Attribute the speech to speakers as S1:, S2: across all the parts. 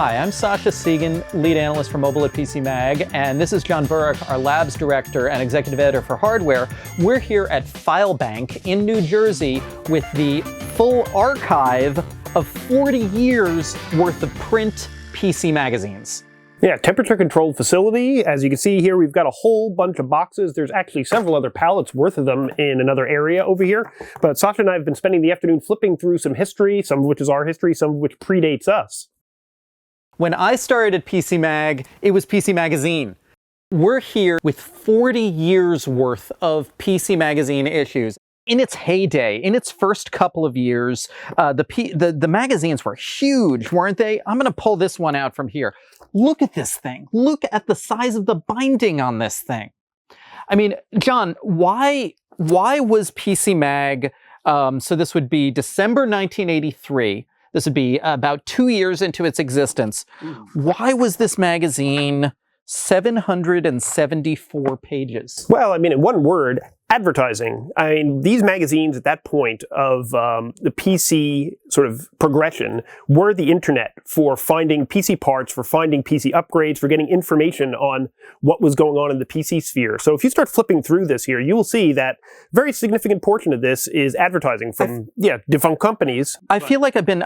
S1: Hi, I'm Sasha Segan, lead analyst for mobile at PCMag, and this is John Burek, our labs director and executive editor for hardware. We're here at FileBank in New Jersey with the full archive of 40 years worth of print PC magazines.
S2: Yeah, temperature-controlled facility. As you can see here, we've got a whole bunch of boxes. There's actually several other pallets worth of them in another area over here. But Sasha and I have been spending the afternoon flipping through some history, some of which is our history, some of which predates us.
S1: When I started at PCMag, it was PC Magazine. We're here with 40 years worth of PC Magazine issues. In its heyday, in its first couple of years, the magazines were huge, weren't they? I'm going to pull this one out from here. Look at this thing. Look at the size of the binding on this thing. I mean, John, why was PCMag, so this would be December 1983, this would be about 2 years into its existence. Why was this magazine 774 pages?
S2: Well, I mean, in one word, advertising. I mean, these magazines at that point of the PC sort of progression were the internet for finding PC parts, for finding PC upgrades, for getting information on what was going on in the PC sphere. So if you start flipping through this here, you will see that very significant portion of this is advertising from defunct companies.
S1: I feel like I've been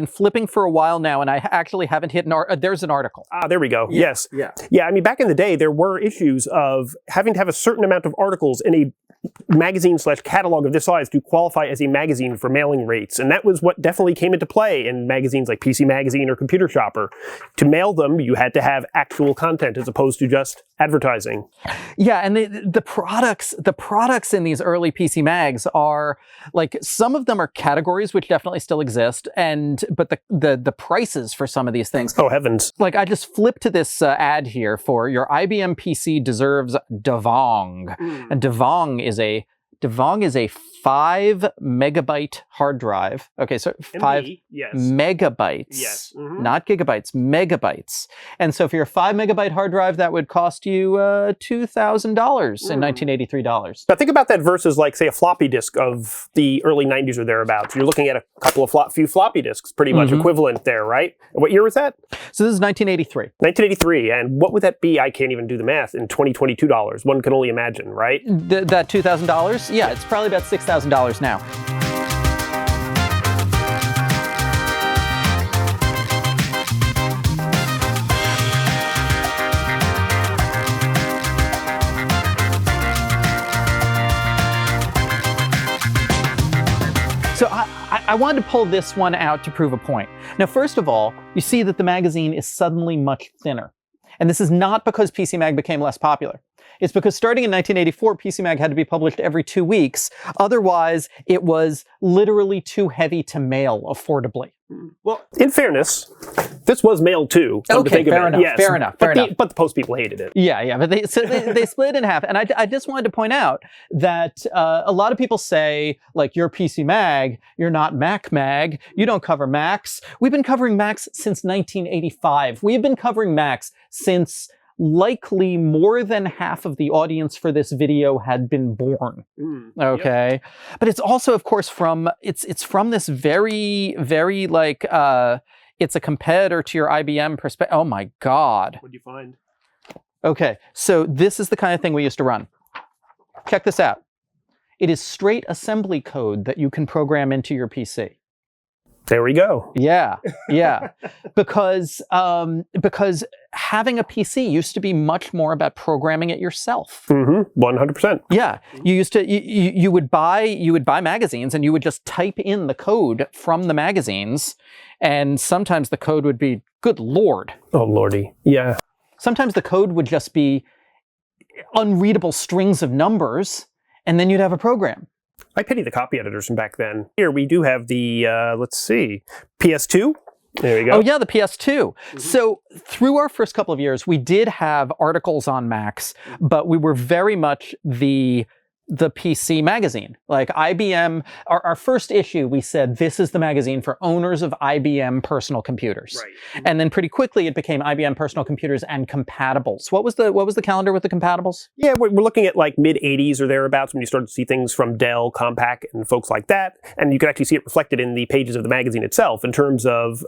S1: flipping for a while now, and I actually haven't hit there's an article.
S2: Ah, there we go. Yeah. Yes. Yeah. I mean, back in the day, there were issues of having to have a certain amount of articles in a magazine/catalog of this size to qualify as a magazine for mailing rates. And that was what definitely came into play in magazines like PC Magazine or Computer Shopper. To mail them, you had to have actual content as opposed to just advertising. Yeah, and the products in these early PC mags are, like, some of them are categories which definitely still exist, but the prices for some of these things. Oh, heavens. Like, I just flipped to this ad here for your IBM PC deserves Devong. And Devong is a 5 megabyte hard drive. Okay, so 5 megabytes. Yes. Not gigabytes, megabytes. And so for your 5 megabyte hard drive, that would cost you $2,000 in 1983 dollars. But think about that versus, like, say, a floppy disk of the early 90s or thereabouts. You're looking at a couple of few floppy disks, pretty much equivalent there, right? What year was that?
S1: So this is 1983.
S2: 1983, and what would that be? I can't even do the math in 2022 dollars. One can only imagine, right?
S1: That $2,000? Yeah, it's probably about $6,000 now. So I wanted to pull this one out to prove a point. Now, first of all, you see that the magazine is suddenly much thinner. And this is not because PCMag became less popular. It's because starting in 1984, PCMag had to be published every 2 weeks. Otherwise, it was literally too heavy to mail affordably.
S2: Well, in fairness, this was mailed too.
S1: Okay, fair enough, yes, fair enough.
S2: But the Post people hated it.
S1: Yeah, but they split it in half. And I just wanted to point out that a lot of people say, like, you're PCMag, you're not Mac Mag, you don't cover Macs. We've been covering Macs since 1985. We've been covering Macs since likely more than half of the audience for this video had been born. Okay. Yep. But it's also, of course, it's from this very, very, like, it's a competitor to your IBM perspective. Oh my God.
S2: What'd you find?
S1: Okay. So this is the kind of thing we used to run. Check this out. It is straight assembly code that you can program into your PC.
S2: There we go.
S1: Yeah. Because having a PC used to be much more about programming it yourself.
S2: 100%.
S1: Yeah. You used to you would buy magazines and you would just type in the code from the magazines, and sometimes the code would be, good Lord.
S2: Oh Lordy. Yeah.
S1: Sometimes the code would just be unreadable strings of numbers, and then you'd have a program.
S2: I pity the copy editors from back then. Here we do have the, let's see, PS2. There we go.
S1: Oh yeah, the PS2. So through our first couple of years, we did have articles on Macs, but we were very much the the PC magazine. Like IBM, our first issue, we said, this is the magazine for owners of IBM personal computers. Right. And then pretty quickly it became IBM personal computers and compatibles. What was the calendar with the compatibles? Yeah,
S2: we're looking at like mid-'80s or thereabouts when you started to see things from Dell, Compaq, and folks like that. And you could actually see it reflected in the pages of the magazine itself in terms of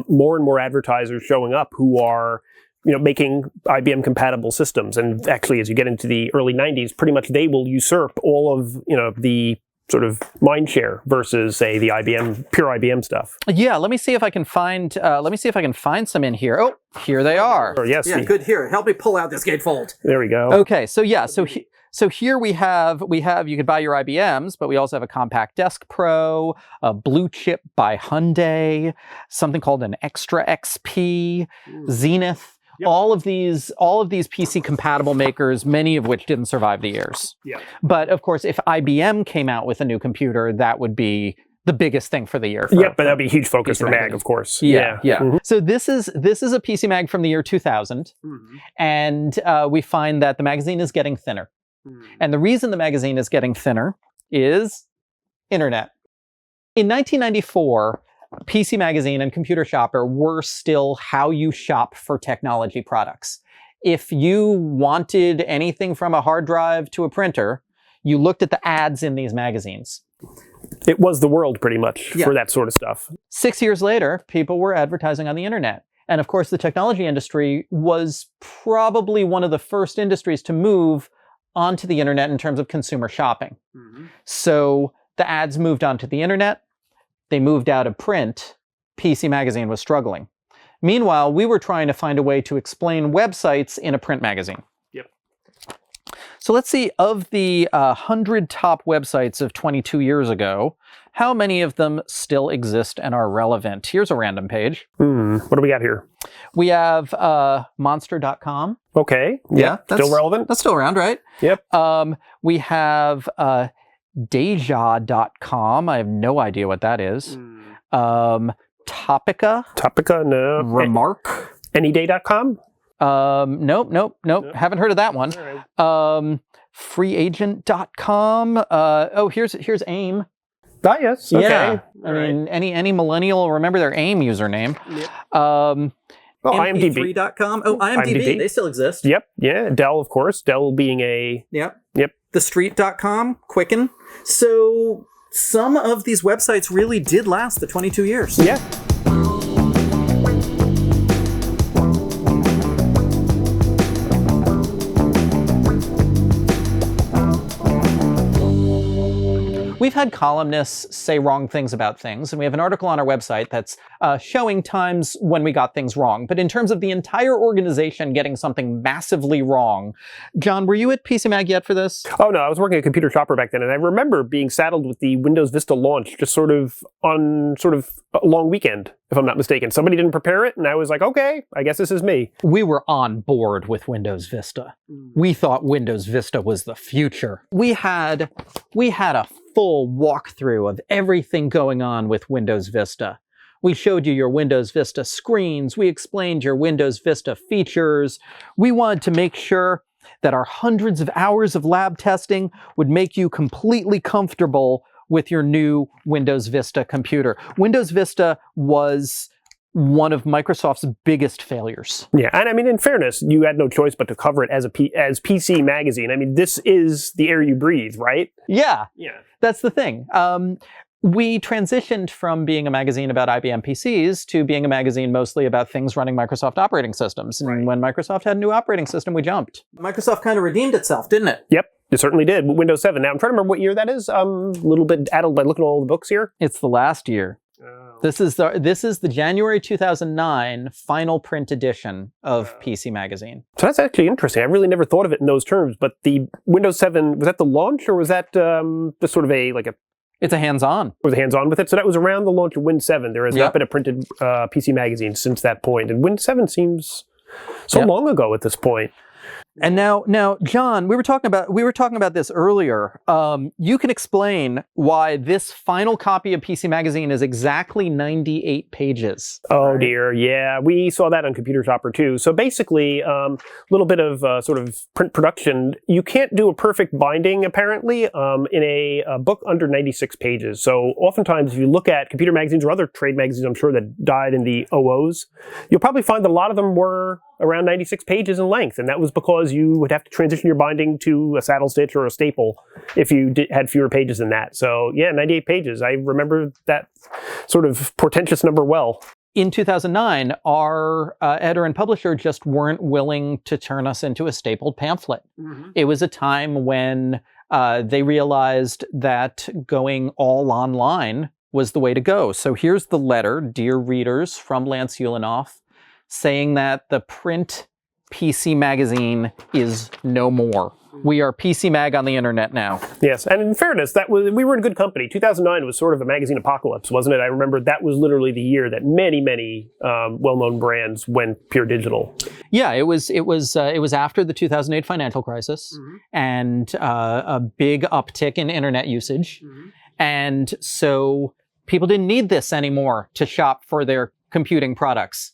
S2: more and more advertisers showing up who are making IBM compatible systems. And actually, as you get into the early 90s, pretty much they will usurp all of, the sort of mind share versus, say, the pure IBM stuff.
S1: Yeah, let me see if I can find some in here. Oh, here they are.
S2: Yes.
S3: Yeah, good. Here, help me pull out this gatefold.
S2: There we go.
S1: Okay, so yeah, so here we have, you could buy your IBMs, but we also have a Compact Desk Pro, a Blue Chip by Hyundai, something called an Extra XP, Zenith. Yep. All of these PC compatible makers, many of which didn't survive the years.
S2: Yeah.
S1: But of course, if IBM came out with a new computer, that would be the biggest thing for the year.
S2: But that'd be a huge focus for Mag, of course.
S1: Yeah. Mm-hmm. So this is a PC Mag from the year 2000, and we find that the magazine is getting thinner. And the reason the magazine is getting thinner is internet. In 1994, PC Magazine and Computer Shopper were still how you shop for technology products. If you wanted anything from a hard drive to a printer, you looked at the ads in these magazines.
S2: It was the world, pretty much, for that sort of stuff.
S1: 6 years later, people were advertising on the internet. And of course, the technology industry was probably one of the first industries to move onto the internet in terms of consumer shopping. So the ads moved onto the internet. They moved out of print. PC Magazine was struggling. Meanwhile, we were trying to find a way to explain websites in a print magazine.
S2: Yep.
S1: So let's see, of the 100 top websites of 22 years ago, how many of them still exist and are relevant? Here's a random page.
S2: What do we got here?
S1: We have monster.com.
S2: Okay.
S1: Yeah.
S2: Still relevant?
S1: That's still around, right?
S2: Yep.
S1: We have Deja.com. I have no idea what that is. Topica.
S2: Topica, no.
S1: Remark.
S2: Anyday.com?
S1: Nope. Haven't heard of that one.
S2: Right.
S1: Freeagent.com. Here's AIM.
S2: Ah, yes. Okay.
S1: Yeah. I mean, any millennial will remember their AIM username.
S2: Yep.
S3: MP3.com. IMDb. They still exist.
S2: Yep. Yeah. Dell, of course. Dell being a...
S3: Yep.
S2: Yep.
S3: TheStreet.com. Quicken. So some of these websites really did last the 22 years.
S2: Yeah.
S1: We've had columnists say wrong things about things, and we have an article on our website that's showing times when we got things wrong. But in terms of the entire organization getting something massively wrong, John, were you at PC Mag yet for this?
S2: Oh, no, I was working at Computer Shopper back then, and I remember being saddled with the Windows Vista launch just on a long weekend, if I'm not mistaken. Somebody didn't prepare it, and I was like, okay, I guess this is me.
S1: We were on board with Windows Vista. We thought Windows Vista was the future. We had a full walkthrough of everything going on with Windows Vista. We showed you your Windows Vista screens. We explained your Windows Vista features. We wanted to make sure that our hundreds of hours of lab testing would make you completely comfortable with your new Windows Vista computer. Windows Vista was one of Microsoft's biggest failures.
S2: Yeah, and I mean, in fairness, you had no choice but to cover it as PC Magazine. I mean, this is the air you breathe, right?
S1: Yeah. That's the thing. We transitioned from being a magazine about IBM PCs to being a magazine mostly about things running Microsoft operating systems. And when Microsoft had a new operating system, we jumped.
S3: Microsoft kind of redeemed itself, didn't it?
S2: Yep. It certainly did. Windows 7. Now, I'm trying to remember what year that is. A little bit addled by looking at all the books here.
S1: It's the last year. Oh. This is the January 2009 final print edition of PC Magazine.
S2: So that's actually interesting. I really never thought of it in those terms. But the Windows 7, was that the launch, or was that just sort of
S1: It's a hands-on.
S2: Was it hands-on with it? So that was around the launch of Win 7. There has not been a printed PC Magazine since that point. And Win 7 seems so long ago at this point.
S1: And now, John, we were talking about this earlier. You can explain why this final copy of PC Magazine is exactly 98 pages.
S2: Oh dear, yeah, we saw that on Computer Shopper too. So basically, a little bit of sort of print production. You can't do a perfect binding apparently in a book under 96 pages. So oftentimes, if you look at computer magazines or other trade magazines, I'm sure that died in the OOs, you'll probably find that a lot of them were around 96 pages in length, and that was because you would have to transition your binding to a saddle stitch or a staple if you had fewer pages than that. So yeah, 98 pages. I remember that sort of portentous number well.
S1: In 2009, our editor and publisher just weren't willing to turn us into a stapled pamphlet. Mm-hmm. It was a time when they realized that going all online was the way to go. So here's the letter, dear readers, from Lance Ulanoff, saying that the print PC Magazine is no more. We are PC Mag on the internet now.
S2: Yes, and in fairness, we were in good company. 2009 was sort of a magazine apocalypse, wasn't it? I remember that was literally the year that many well-known brands went pure digital.
S1: Yeah, it was after the 2008 financial crisis, mm-hmm. and a big uptick in internet usage, mm-hmm. and so people didn't need this anymore to shop for their computing products.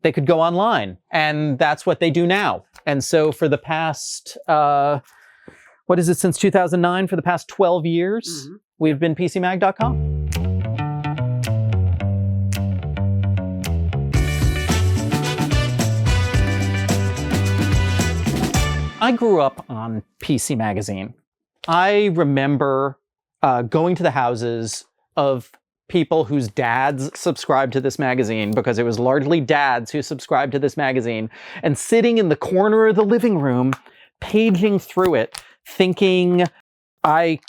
S1: They could go online, and that's what they do now. And so for the past, since 2009? For the past 12 years, mm-hmm. we've been PCMag.com. I grew up on PC Magazine. I remember going to the houses of people whose dads subscribed to this magazine, because it was largely dads who subscribed to this magazine, and sitting in the corner of the living room, paging through it, thinking, I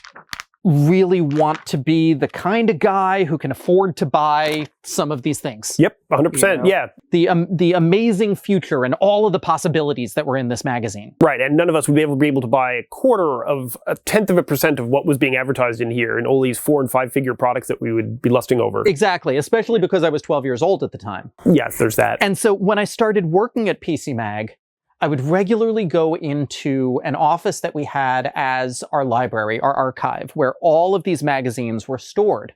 S1: really want to be the kind of guy who can afford to buy some of these things.
S2: Yep, 100%, yeah.
S1: The amazing future and all of the possibilities that were in this magazine.
S2: Right, and none of us would be able to buy a tenth of a percent of what was being advertised in here, and all these 4- and 5-figure products that we would be lusting over.
S1: Exactly, especially because I was 12 years old at the time.
S2: Yes, there's that.
S1: And so when I started working at PC Mag, I would regularly go into an office that we had as our library, our archive, where all of these magazines were stored.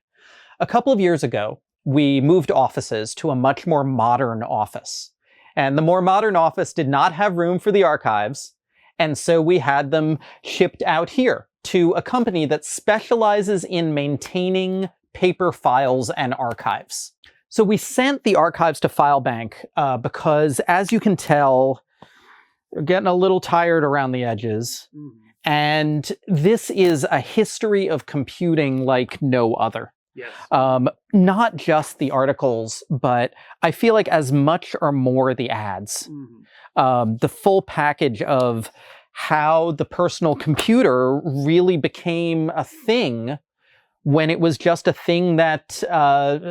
S1: A couple of years ago, we moved offices to a much more modern office. And the more modern office did not have room for the archives, and so we had them shipped out here to a company that specializes in maintaining paper files and archives. So we sent the archives to FileBank because, as you can tell, we're getting a little tired around the edges. Mm-hmm. And this is a history of computing like no other. Yes. Not just the articles, but I feel like as much or more the ads. Mm-hmm. The full package of how the personal computer really became a thing when it was just a thing that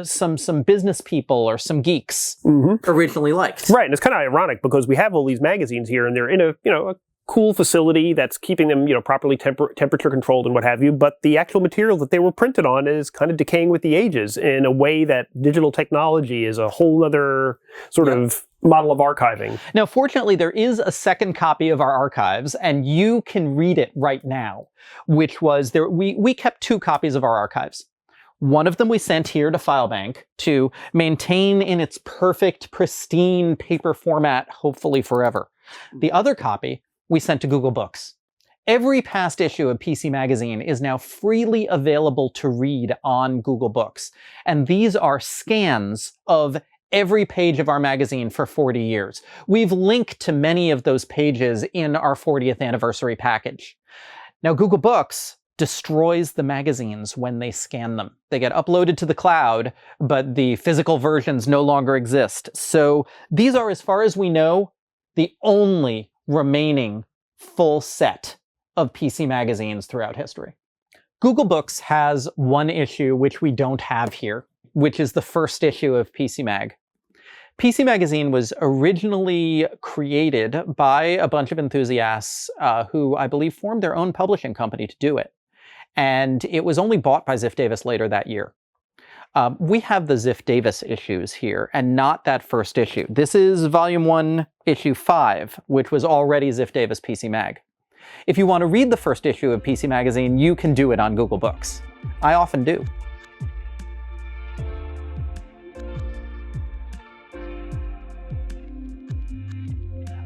S1: some business people or some geeks mm-hmm.
S3: originally liked.
S2: Right, and it's kind of ironic because we have all these magazines here, and they're in a cool facility that's keeping them properly temperature controlled and what have you. But the actual material that they were printed on is kind of decaying with the ages in a way that digital technology is a whole other sort of model of archiving.
S1: Now, fortunately, there is a second copy of our archives, and you can read it right now, which was there. We kept 2 copies of our archives. One of them we sent here to FileBank to maintain in its perfect, pristine paper format, hopefully forever. The other copy we sent to Google Books. Every past issue of PC Magazine is now freely available to read on Google Books. And these are scans of every page of our magazine for 40 years. We've linked to many of those pages in our 40th anniversary package. Now, Google Books destroys the magazines when they scan them. They get uploaded to the cloud, but the physical versions no longer exist. So these are, as far as we know, the only remaining full set of PC magazines throughout history. Google Books has one issue which we don't have here, which is the first issue of PC Mag. PC Magazine was originally created by a bunch of enthusiasts who I believe formed their own publishing company to do it. And it was only bought by Ziff Davis later that year. We have the Ziff Davis issues here, and not that first issue. This is Volume 1, Issue 5, which was already Ziff Davis PC Mag. If you want to read the first issue of PC Magazine, you can do it on Google Books. I often do.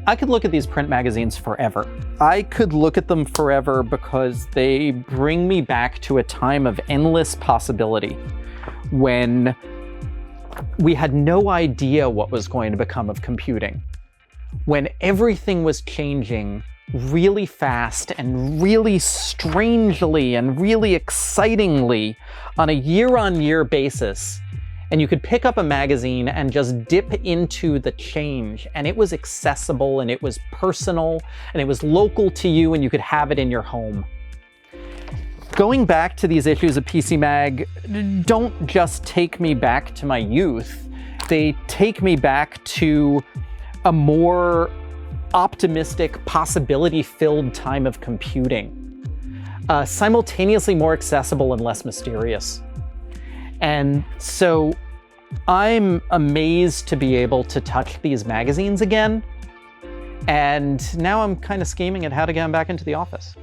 S1: I could look at these print magazines forever. I could look at them forever because they bring me back to a time of endless possibility when we had no idea what was going to become of computing, when everything was changing really fast and really strangely and really excitingly on a year-on-year basis. And you could pick up a magazine and just dip into the change, and it was accessible, and it was personal, and it was local to you, and you could have it in your home. Going back to these issues of PC Mag don't just take me back to my youth, they take me back to a more optimistic, possibility-filled time of computing. Simultaneously more accessible and less mysterious. And so I'm amazed to be able to touch these magazines again. And now I'm kind of scheming at how to get them back into the office.